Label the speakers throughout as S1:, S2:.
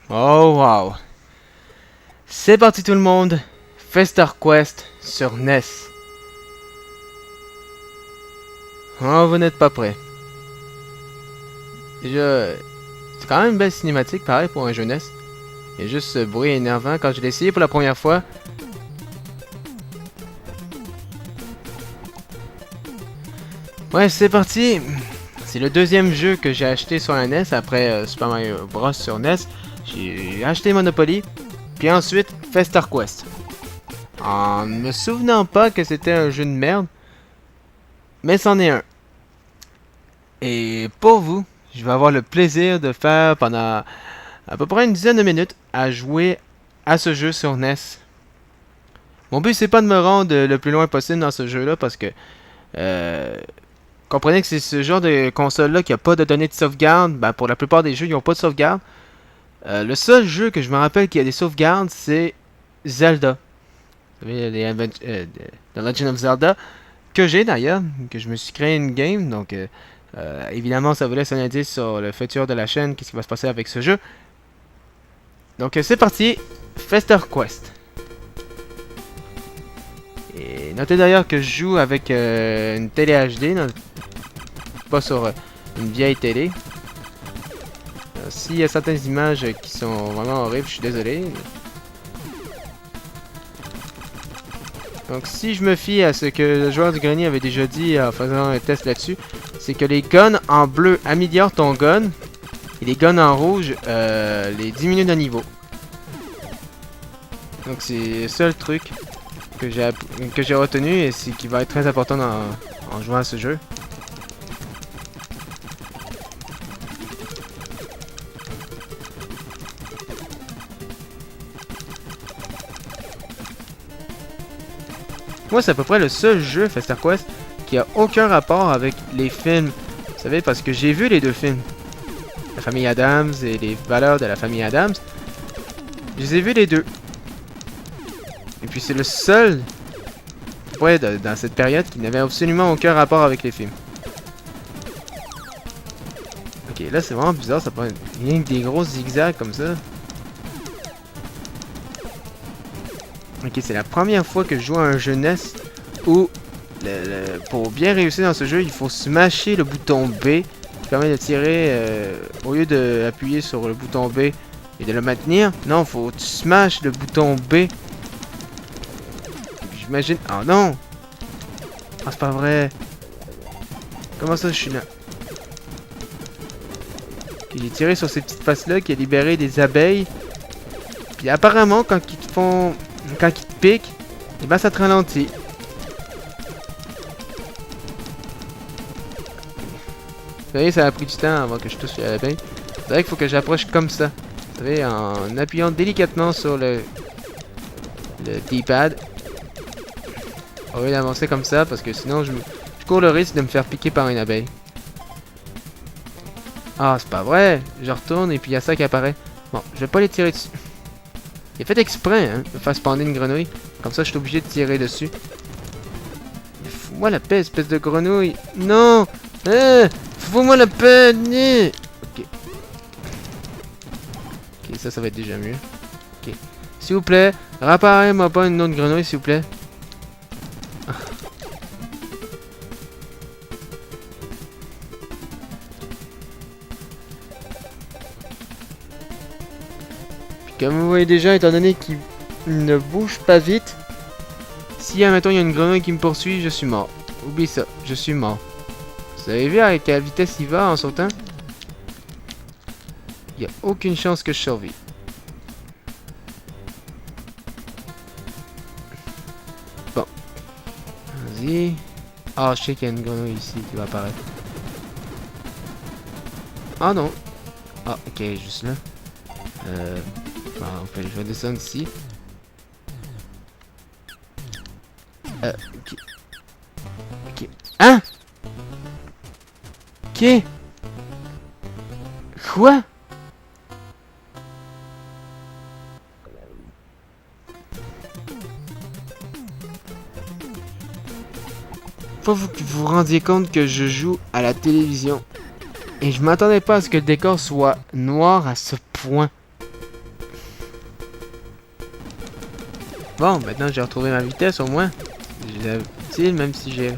S1: Oh wow! C'est parti tout le monde! Fester Quest sur NES. Oh, vous n'êtes pas prêts. Déjà, c'est quand même une belle cinématique, pareil pour un jeu NES. Il y a juste ce bruit énervant quand je l'ai essayé pour la première fois. Ouais, c'est parti! C'est le deuxième jeu que j'ai acheté sur la NES après Super Mario Bros sur NES. J'ai acheté Monopoly, puis ensuite Fester Quest. En ne me souvenant pas que c'était un jeu de merde, mais c'en est un. Et pour vous, je vais avoir le plaisir de faire pendant à peu près une dizaine de minutes à jouer à ce jeu sur NES. Mon but c'est pas de me rendre le plus loin possible dans ce jeu-là parce que comprenez que c'est ce genre de console-là qui a pas de données de sauvegarde. Ben, pour la plupart des jeux, ils n'ont pas de sauvegarde. Le seul jeu que je me rappelle qui a des sauvegardes, c'est Zelda. Vous savez, The Legend of Zelda, que j'ai d'ailleurs, que je me suis créé une game, donc évidemment ça vous laisse un indice sur le futur de la chaîne, qu'est-ce qui va se passer avec ce jeu. Donc c'est parti, Fester Quest. Et notez d'ailleurs que je joue avec une télé HD, pas sur une vieille télé. S'il y a certaines images qui sont vraiment horribles, je suis désolé. Donc si je me fie à ce que le joueur du grenier avait déjà dit en faisant un test là-dessus, c'est que les guns en bleu améliorent ton gun et les guns en rouge les diminuent de niveau. Donc c'est le seul truc que j'ai retenu et c'est qui va être très important en jouant à ce jeu. Moi, c'est à peu près le seul jeu, Fester Quest, qui a aucun rapport avec les films. Vous savez, parce que j'ai vu les deux films. La famille Adams et les valeurs de la famille Adams. Je les ai vus les deux. Et puis c'est le seul, ouais, dans cette période qui n'avait absolument aucun rapport avec les films. Ok, là c'est vraiment bizarre, ça prend rien que des gros zigzags comme ça. Ok, c'est la première fois que je joue à un jeu NES où, pour bien réussir dans ce jeu, il faut smasher le bouton B qui permet de tirer au lieu d'appuyer sur le bouton B et de le maintenir. Non, faut que tu smashes le bouton B. J'imagine... Oh non! Ah, c'est pas vrai! Comment ça, je suis là? Okay, j'ai tiré sur ces petites faces-là qui a libéré des abeilles. Puis apparemment, quand ils te font... Quand ils te piquent, et ben ça te ralentit. Vous voyez, ça a pris du temps avant que je touche l'abeille. C'est vrai qu'il faut que j'approche comme ça. Vous savez, en appuyant délicatement sur le D-pad. Au lieu d'avancer comme ça, parce que sinon je cours le risque de me faire piquer par une abeille. Ah, c'est pas vrai. Je retourne et puis il y a ça qui apparaît. Bon, je vais pas les tirer dessus. Il est fait exprès, hein, de faire spawner une grenouille. Comme ça, je suis obligé de tirer dessus. Fous-moi la paix, espèce de grenouille. Non! Fous-moi la paix! Ok. Ok, ça va être déjà mieux. Ok. S'il vous plaît, réparez-moi pas une autre grenouille, s'il vous plaît. Comme vous voyez déjà, étant donné qu'il ne bouge pas vite, si admettons il y a une grenouille qui me poursuit, je suis mort. Oublie ça, je suis mort. Vous avez vu à quelle vitesse il va en sautant? Il n'y a aucune chance que je survive. Bon. Vas-y. Ah, je sais qu'il y a une grenouille ici qui va apparaître. Ah non. Ah, ok, juste là. Bon, je vais descendre ici. Ok. Ok. Hein? Ok. Quoi? Faut que vous vous rendiez compte que je joue à la télévision. Et je m'attendais pas à ce que le décor soit noir à ce point. Bon, maintenant j'ai retrouvé ma vitesse au moins. J'ai utile, même si j'ai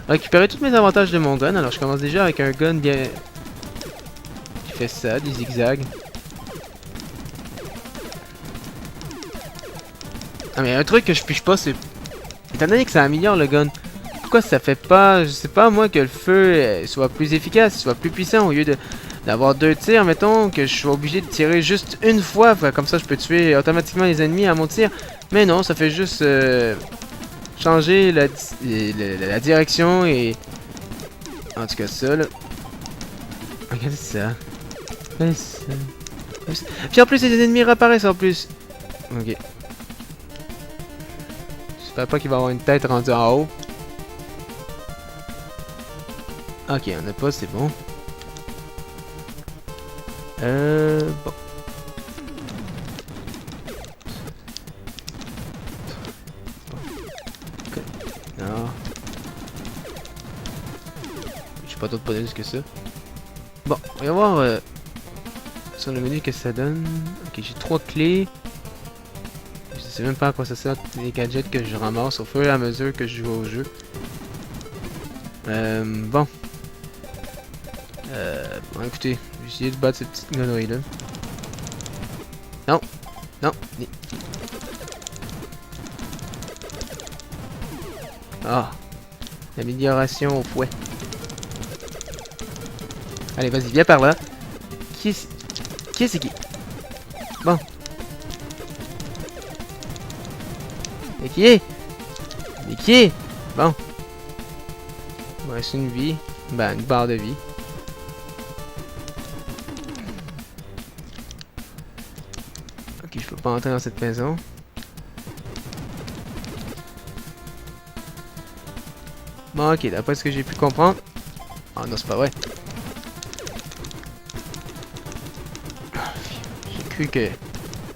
S1: récupéré tous mes avantages de mon gun. Alors je commence déjà avec un gun bien... qui fait ça, des zigzags. Ah mais un truc que je piche pas, c'est... Étant donné que ça améliore le gun, pourquoi ça fait pas, je sais pas moi, que le feu soit plus efficace, soit plus puissant au lieu de d'avoir 2 tirs, mettons, que je sois obligé de tirer juste une fois, comme ça je peux tuer automatiquement les ennemis à mon tir. Mais non, ça fait juste changer la direction et... En tout cas ça là... Regardez ça. Regardez ça. Puis en plus les ennemis réapparaissent en plus. Ok. J'espère pas qu'il va avoir une tête rendue en haut. Ok, on n'a pas, c'est bon. Bon. Non. J'ai pas d'autres bonus que ça. Bon, on va voir sur le menu que ça donne. Ok, j'ai 3 clés. Je sais même pas à quoi ça sert les gadgets que je ramasse au fur et à mesure que je joue au jeu. Bon. Bon, écoutez, je vais essayer de battre cette petite connerie là. Non, non, ah, l'amélioration au fouet. Allez, vas-y, viens par là. Qui est-ce qui? Bon. Et qui est? Et qui est? Bon. Il me reste une vie. Ben, une barre de vie. Ok, je peux pas entrer dans cette maison. Bon, ok, d'après ce que j'ai pu comprendre. Ah non, c'est pas vrai. J'ai cru que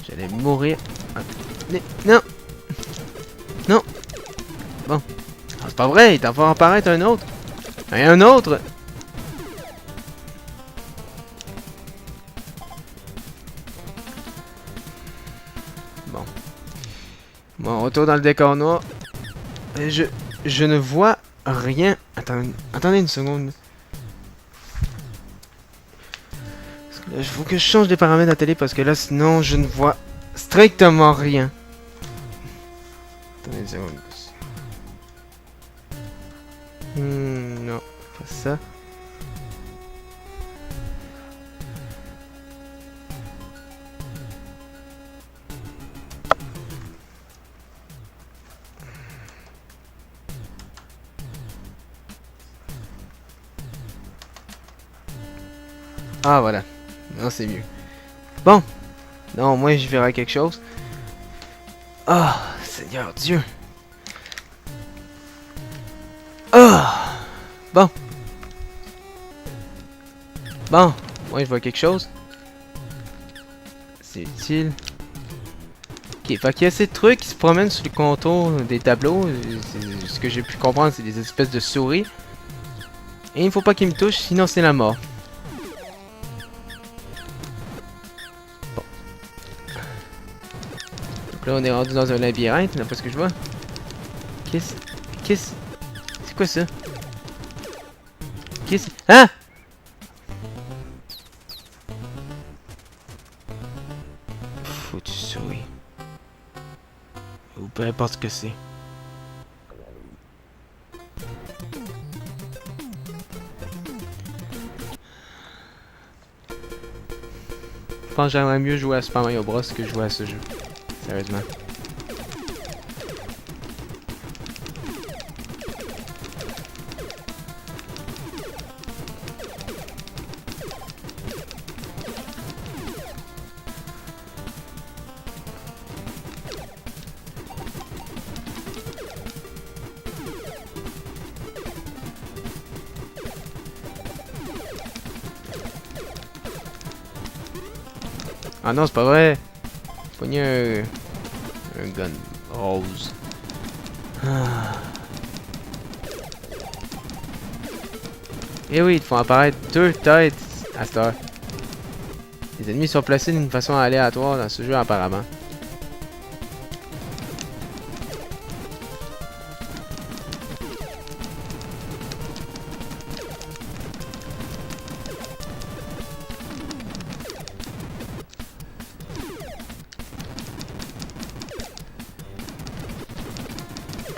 S1: j'allais mourir. Ah, non! Non! Bon. Ah, c'est pas vrai, il t'en va apparaître un autre. Et un autre! Bon. Bon, retour dans le décor noir. Je ne vois rien. Attendez une seconde. Il faut que je change les paramètres de la télé parce que là, sinon, je ne vois strictement rien. Attendez une seconde. Non, pas ça. Ah, voilà. Non, c'est mieux. Bon. Non, au moins, je verrai quelque chose. Ah, Seigneur Dieu. Ah. Bon. Bon. Moi, je vois quelque chose. C'est utile. Ok, fait qu'il y a ces trucs qui se promènent sur le contour des tableaux. Ce que j'ai pu comprendre, c'est des espèces de souris. Et il ne faut pas qu'ils me touchent, sinon c'est la mort. Bon. Donc là, on est rendu dans un labyrinthe, d'après ce que je vois. C'est quoi ça? Ah! Foutu souris. Ou peu importe ce que c'est. Je pense que j'aimerais mieux jouer à Super Mario Bros que jouer à ce jeu. Sérieusement. Ah non, c'est pas vrai. J'ai pogné un gun rose. Ah. Et oui, ils te font apparaître 2 têtes à cette heure. Les ennemis sont placés d'une façon aléatoire dans ce jeu apparemment.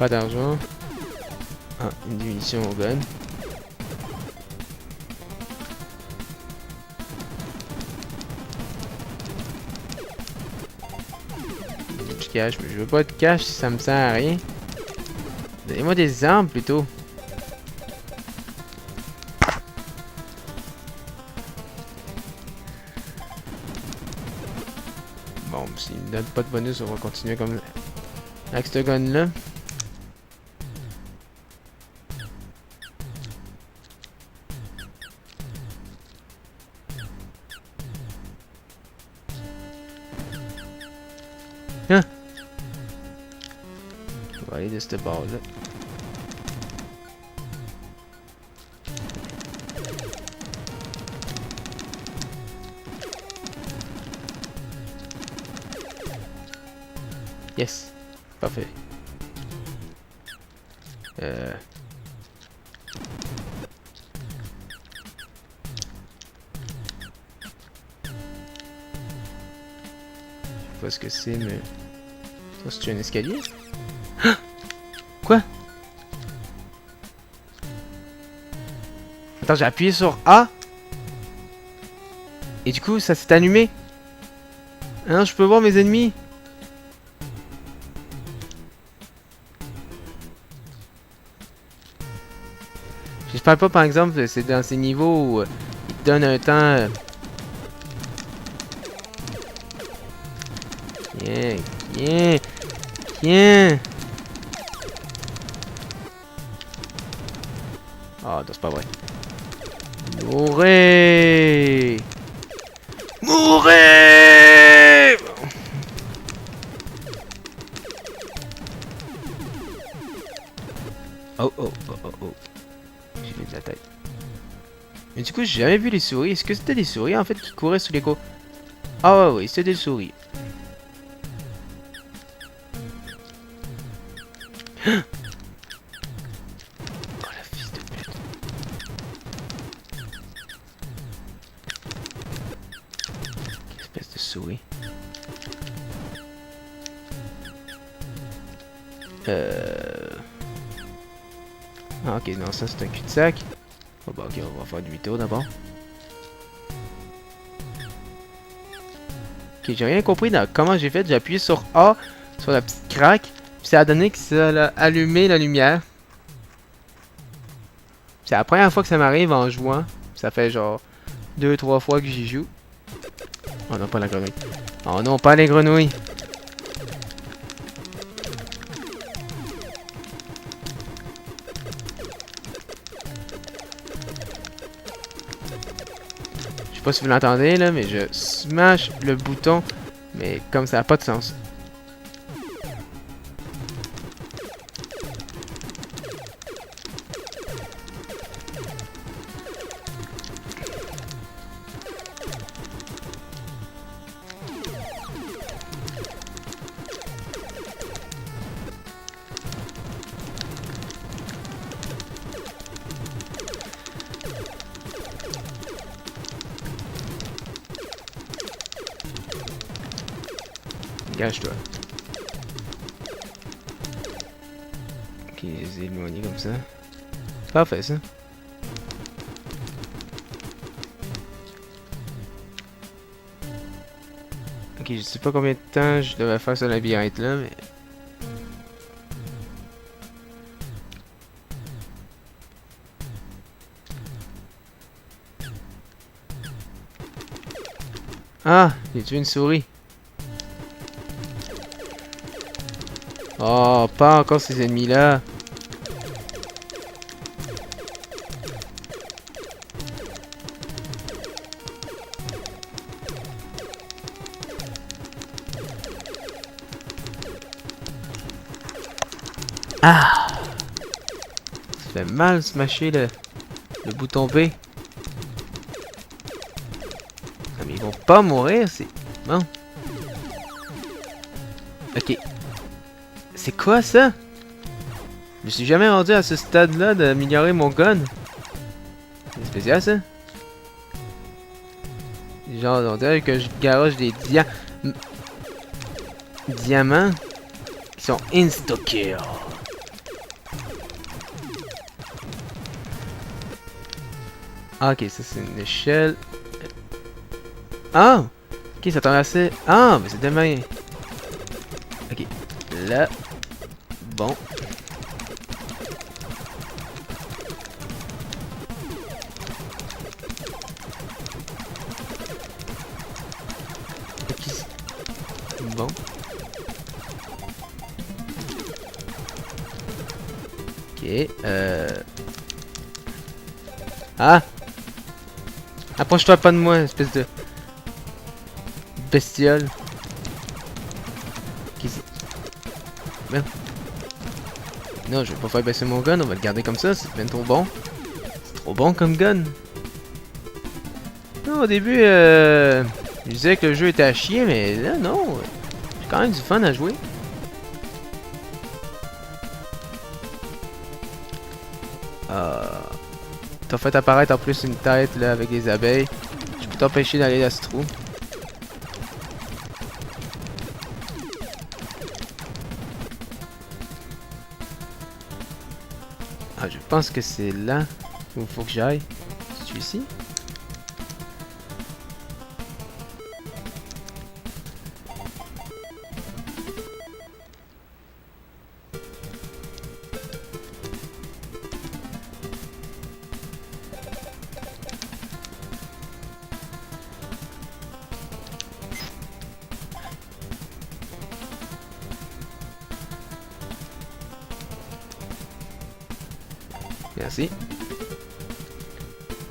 S1: Pas d'argent. Ah, une diminution au gun. Du cash, mais je veux pas de cash si ça me sert à rien. Donnez-moi des armes plutôt. Bon, s'il me donne pas de bonus, on va continuer comme avec ce gun là. Hein? On va aller de cette barre là. Yes, parfait. Je sais pas ce que c'est, mais... Ça, c'est un escalier? Ah! Quoi? Attends, j'ai appuyé sur A. Et du coup, ça s'est allumé. Ah non, je peux voir mes ennemis. J'espère pas, par exemple, c'est dans ces niveaux où ils te donnent un temps... Viens, viens, viens. Ah, c'est pas vrai. Mourez! Mourez! Oh, oh, oh, oh, oh. J'ai fait de la tête. Mais du coup, j'ai jamais vu les souris. Est-ce que c'était des souris, en fait, qui couraient sous les côtes? Ah ouais, oui, c'était des souris. Oh, la fils de pute. Quelle espèce de souris. Ah, ok, non, ça c'est un cul-de-sac. Oh, bah, ok, on va faire demi-tour d'abord. Ok, j'ai rien compris dans comment j'ai fait. J'ai appuyé sur A, sur la petite craque, puis ça a donné que ça a allumé la lumière. C'est la première fois que ça m'arrive en jouant. Ça fait genre 2-3 fois que j'y joue. Oh non, pas la grenouille. Oh non, pas les grenouilles. Je sais pas si vous l'entendez là, mais je smash le bouton, mais comme ça n'a pas de sens. Gage-toi. Ok, les éloigner comme ça. Parfait ça. Ok, je sais pas combien de temps je devais faire ce labyrinthe là, mais... Ah, j'ai tué une souris. Oh, pas encore ces ennemis-là. Ah! Ça fait mal smasher le bouton B. Ah, mais ils vont pas mourir, c'est... Bon. Ok. C'est quoi ça? Je me suis jamais rendu à ce stade-là d'améliorer mon gun. C'est spécial ça? Genre, on dirait que je garoche des diamants qui sont insta-kill. Ah, ok, ça c'est une échelle. Ah! Ok, ça tombe assez. Ah, mais c'est demain. Ok, là. Bon. Ok. Bon. Ok, Ah! Approche-toi pas de moi, espèce de bestiole. Qui c'est? Merde. Non, je vais pas faire baisser mon gun, on va le garder comme ça, c'est bien trop bon. C'est trop bon comme gun. Non, au début, je disais que le jeu était à chier, mais là, non. J'ai quand même du fun à jouer. T'as fait apparaître en plus une tête là avec des abeilles. Je peux t'empêcher d'aller dans ce trou. Ah, je pense que c'est là où il faut que j'aille. C'est ici? Merci.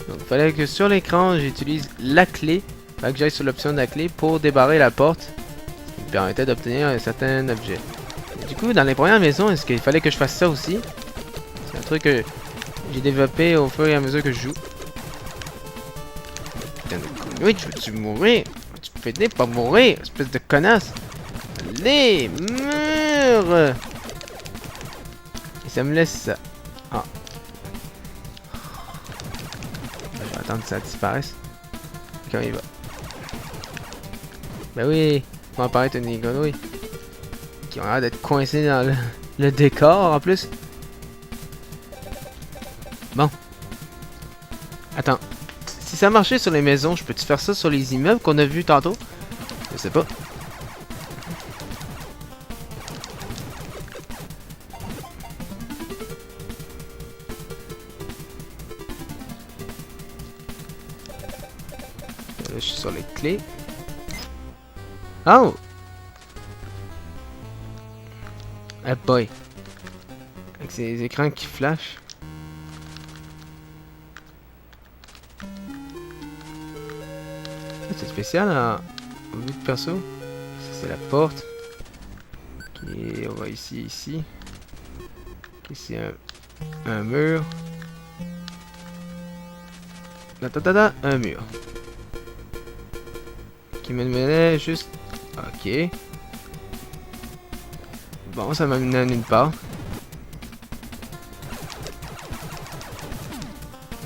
S1: Donc, il fallait que sur l'écran, j'utilise la clé. Il fallait que j'aille sur l'option de la clé pour débarrer la porte. Ce qui me permettait d'obtenir un certain objet. Et du coup, dans les premières maisons, est-ce qu'il fallait que je fasse ça aussi? C'est un truc que j'ai développé au fur et à mesure que je joue. Putain de connerie, tu veux-tu mourir? Tu peux aider pas mourir, espèce de connasse! Allez, meurs! Et ça me laisse ça. Ah. Je vais attendre que ça disparaisse. Ok, on y va. Ben oui, va apparaître une grenouille. Qui ont l'air d'être coincées dans le décor en plus. Bon. Attends. Si ça marchait sur les maisons, je peux-tu faire ça sur les immeubles qu'on a vus tantôt? Je sais pas. Là, je suis sur les clés. Oh! Ah boy. Avec ces écrans qui flashent. C'est spécial en vue de perso. Ça c'est la porte. Ok, on va ici. Ok, c'est un mur. Un mur. Qui me menait juste... Ok. Bon, ça m'a mené à nulle part.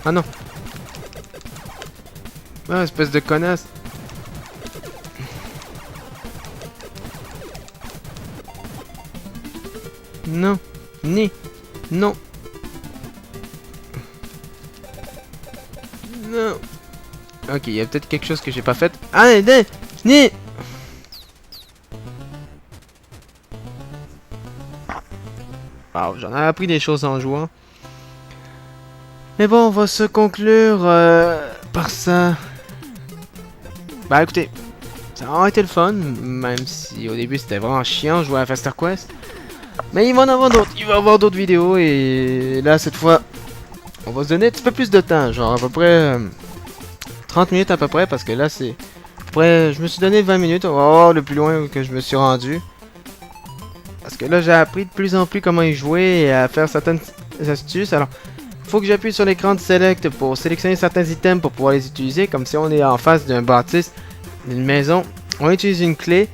S1: Ah non. Ah, espèce de connasse. Non. Ni. Non. Non. Ok, il y a peut-être quelque chose que j'ai pas fait. Ah, ni. Wow, j'en ai appris des choses en jouant. Mais bon, on va se conclure par ça. Bah écoutez, ça a été le fun, même si au début c'était vraiment chiant de jouer à Faster Quest. Mais il va en avoir d'autres, il va y avoir d'autres vidéos et là cette fois, on va se donner un petit peu plus de temps, genre à peu près 30 minutes à peu près, parce que là c'est... Après, je me suis donné 20 minutes, on va voir le plus loin que je me suis rendu. Parce que là j'ai appris de plus en plus comment y jouer et à faire certaines astuces, alors... Faut que j'appuie sur l'écran de Select pour sélectionner certains items pour pouvoir les utiliser, comme si on est en face d'un bâtisse, d'une maison. On utilise une clé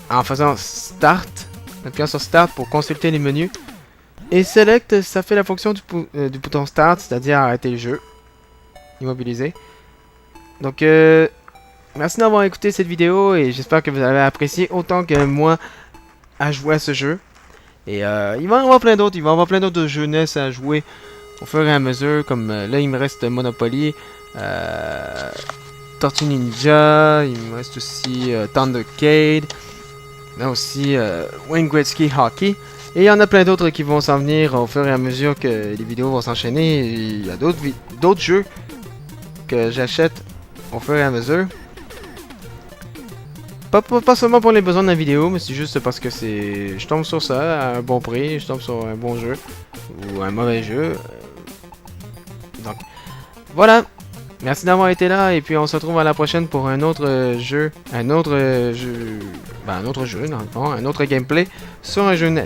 S1: en faisant Start, en appuyant sur Start pour consulter les menus. Et Select, ça fait la fonction du bouton Start, c'est-à-dire arrêter le jeu, immobiliser. Donc, merci d'avoir écouté cette vidéo et j'espère que vous avez apprécié autant que moi à jouer à ce jeu. Et il va y en avoir plein d'autres, de jeunesse à jouer au fur et à mesure, comme là il me reste Monopoly, Tortue Ninja, il me reste aussi Thundercade, là aussi Wayne Gretzky Hockey. Et il y en a plein d'autres qui vont s'en venir au fur et à mesure que les vidéos vont s'enchaîner. Il y a d'autres jeux que j'achète au fur et à mesure. Pas seulement pour les besoins de la vidéo, mais c'est juste parce que je tombe sur ça à un bon prix, je tombe sur un bon jeu ou un mauvais jeu. Donc voilà. Merci d'avoir été là et puis on se retrouve à la prochaine pour un autre jeu, un autre jeu dans le fond, un autre gameplay sur un jeu NES.